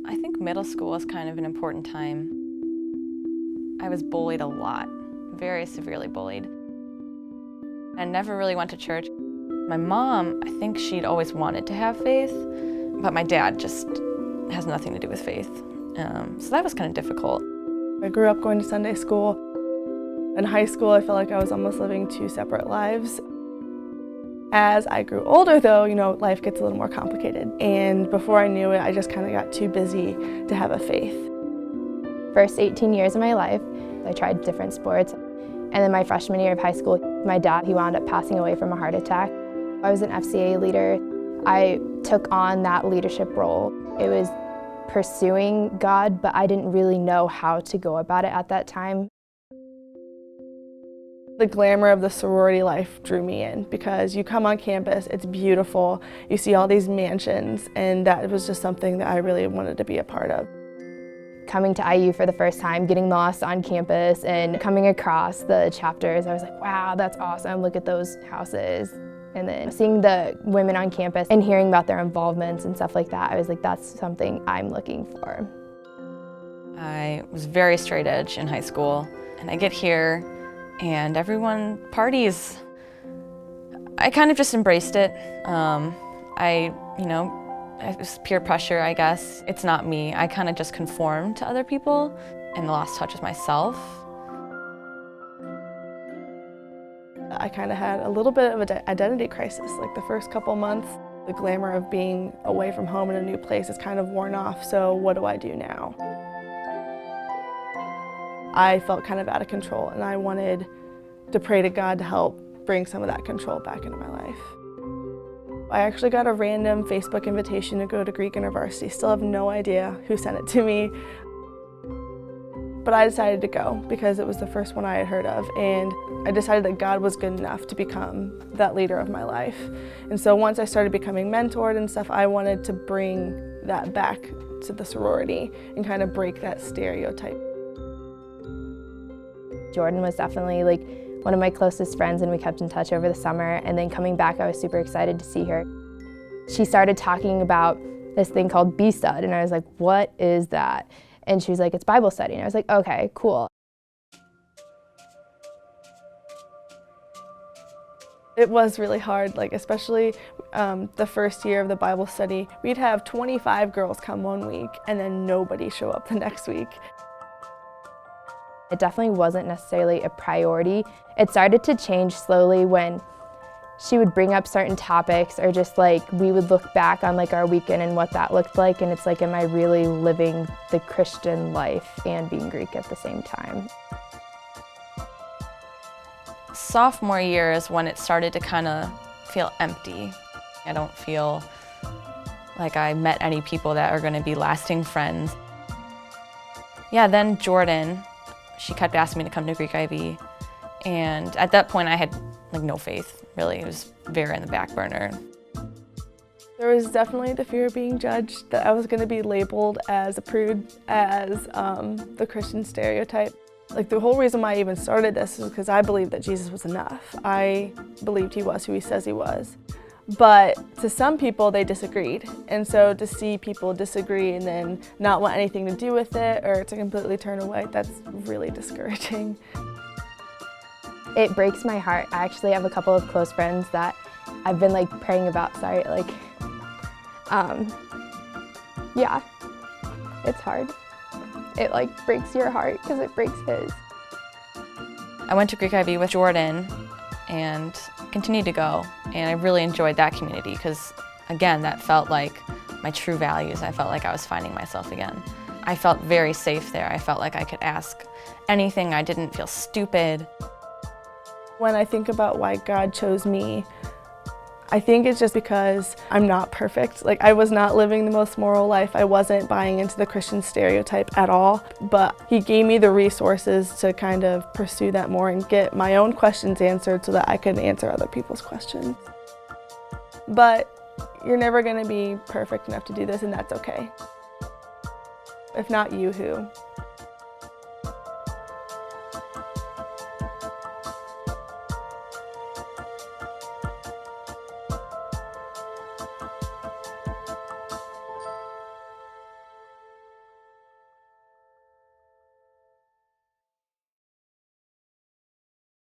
I think middle school was kind of an important time. I was bullied a lot, very severely bullied. I never really went to church. My mom, I think she'd always wanted to have faith, but my dad just has nothing to do with faith. So that was kind of difficult. I grew up going to Sunday school. In high school, I felt like I was almost living two separate lives. As I grew older though, life gets a little more complicated. And before I knew it, I just kind of got too busy to have a faith. First 18 years of my life, I tried different sports. And then my freshman year of high school, my dad, he wound up passing away from a heart attack. I was an FCA leader. I took on that leadership role. It was pursuing God, but I didn't really know how to go about it at that time. The glamour of the sorority life drew me in because you come on campus, it's beautiful, you see all these mansions, and that was just something that I really wanted to be a part of. Coming to IU for the first time, getting lost on campus and coming across the chapters, I was like, wow, that's awesome, look at those houses. And then seeing the women on campus and hearing about their involvements and stuff like that, I was like, that's something I'm looking for. I was very straight edge in high school, and I get here and everyone parties. I kind of just embraced it. It was peer pressure, I guess. It's not me. I kind of just conformed to other people and lost touch with myself. I kind of had a little bit of an identity crisis. Like the first couple months, the glamour of being away from home in a new place is kind of worn off, so what do I do now? I felt kind of out of control, and I wanted to pray to God to help bring some of that control back into my life. I actually got a random Facebook invitation to go to Greek University. Still have no idea who sent it to me. But I decided to go because it was the first one I had heard of, and I decided that God was good enough to become that leader of my life. And so once I started becoming mentored and stuff, I wanted to bring that back to the sorority and kind of break that stereotype. Jordan was definitely like one of my closest friends, and we kept in touch over the summer, and then coming back I was super excited to see her. She started talking about this thing called B-Stud, and I was like, what is that? And she was like, it's Bible study, and I was like, okay, cool. It was really hard, especially the first year of the Bible study. We'd have 25 girls come one week and then nobody show up the next week. It definitely wasn't necessarily a priority. It started to change slowly when she would bring up certain topics, or just we would look back on our weekend and what that looked like, and it's like, am I really living the Christian life and being Greek at the same time? Sophomore year is when it started to kind of feel empty. I don't feel like I met any people that are going to be lasting friends. Yeah, then Jordan, she kept asking me to come to Greek IB, and at that point I had no faith, really. It was very in the back burner. There was definitely the fear of being judged, that I was going to be labeled as a prude, as the Christian stereotype. The whole reason why I even started this is because I believed that Jesus was enough. I believed he was who he says he was. But to some people, they disagreed. And so to see people disagree and then not want anything to do with it, or to completely turn away, that's really discouraging. It breaks my heart. I actually have a couple of close friends that I've been praying about, yeah, it's hard. It breaks your heart because it breaks his. I went to Greek IB with Jordan and continued to go, and I really enjoyed that community because, again, that felt like my true values. I felt like I was finding myself again. I felt very safe there. I felt like I could ask anything. I didn't feel stupid. When I think about why God chose me, I think it's just because I'm not perfect. I was not living the most moral life. I wasn't buying into the Christian stereotype at all, but he gave me the resources to kind of pursue that more and get my own questions answered so that I could answer other people's questions. But you're never going to be perfect enough to do this, and that's okay. If not you, who?